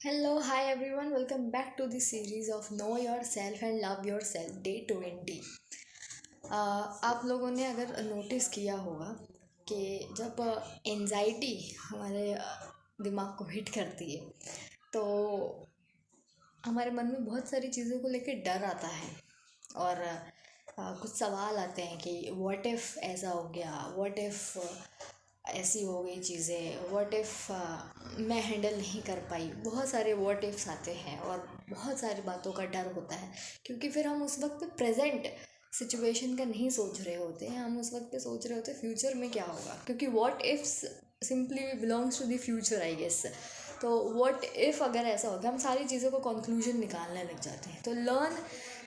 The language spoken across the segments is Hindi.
Hello, hi everyone. Welcome back to the series of Know Yourself and Love Yourself Day 20। आप लोगों ने अगर नोटिस किया होगा कि जब एंजाइटी हमारे दिमाग को हिट करती है तो हमारे मन में बहुत सारी चीज़ों को लेकर डर आता है और कुछ सवाल आते हैं कि व्हाट इफ़ ऐसा हो गया, व्हाट इफ़ ऐसी हो गई चीज़ें, व्हाट इफ़ मैं हैंडल नहीं कर पाई। बहुत सारे व्हाट इफ़्स आते हैं और बहुत सारी बातों का डर होता है क्योंकि फिर हम उस वक्त पे प्रेजेंट सिचुएशन का नहीं सोच रहे होते हैं, हम उस वक्त पे सोच रहे होते हैं फ्यूचर में क्या होगा, क्योंकि what ifs simply belongs to the future I guess. तो व्हाट इफ़ अगर ऐसा हो गया, हम सारी चीज़ों को कंक्लूजन निकालने लग जाते हैं। तो learn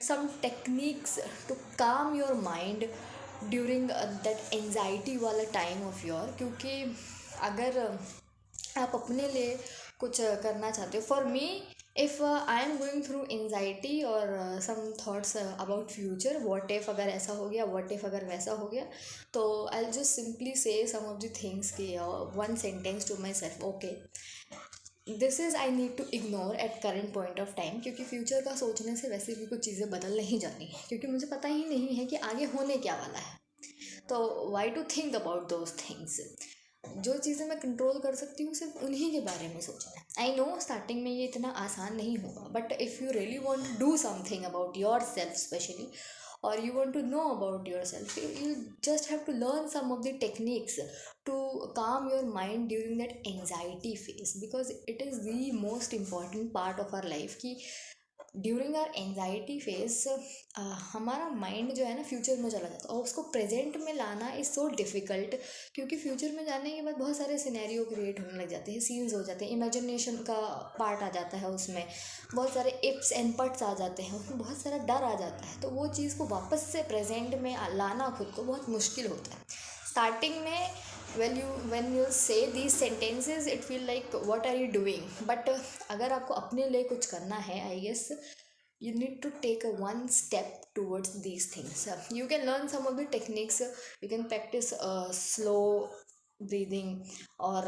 some techniques to calm your mind during that anxiety वाला टाइम ऑफ योर, क्योंकि अगर आप अपने लिए कुछ करना चाहते हो, for me if I am going through anxiety और some thoughts about future, what if अगर ऐसा हो गया, व्हाट इफ़ अगर वैसा हो गया, तो आई just simply say some of the things की one sentence to myself, okay this is I need to ignore at current point of time, क्योंकि फ्यूचर का सोचने से वैसे भी कुछ चीज़ें बदल नहीं जानी है, क्योंकि मुझे पता ही नहीं है कि आगे होने क्या वाला है। तो why to think about those things. जो चीज़ें मैं कंट्रोल कर सकती हूँ सिर्फ उन्हीं के बारे में सोचना है। आई नो स्टार्टिंग में ये इतना आसान नहीं होगा, but if you really want to do something about yourself specially, or you want to know about yourself, you just have to learn some of the techniques to calm your mind during that anxiety phase, because it is the most important part of our life कि ड्यूरिंग आर एंजाइटी फेज हमारा माइंड जो है ना फ्यूचर में चला जाता है और उसको प्रेजेंट में लाना इज़ सो डिफ़िकल्ट, क्योंकि फ्यूचर में जाने के बाद बहुत सारे सिनेरियो क्रिएट होने लग जाते हैं, सीन्स हो जाते हैं, इमेजिनेशन का पार्ट आ जाता है उसमें, बहुत सारे इफ्स एंड बट्स आ जाते हैं, उसमें बहुत सारा डर आ जाता है। तो वो चीज़ को वापस से प्रेजेंट में लाना खुद को बहुत मुश्किल होता है स्टार्टिंग में। when you say these sentences it feel like what are you doing, but अगर आपको अपने लिए कुछ करना है, I guess you need to take a one step towards these things. You can learn some of the techniques. You can practice slow breathing or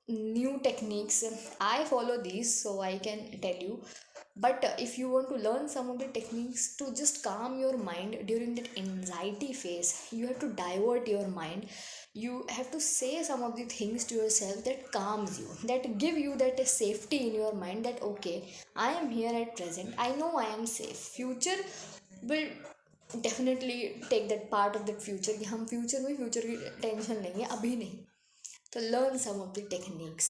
new techniques. I follow these so I can tell you, but if you want to learn some of the techniques to just calm your mind during that anxiety phase, you have to divert your mind. You have to say some of the things to yourself that calms you, that give you that safety in your mind, that okay, I am here at present, I know I am safe, future will definitely take that part of that future कि हम फ्यूचर में फ्यूचर की टेंशन लेंगे, अभी नहीं। तो learn some of the techniques.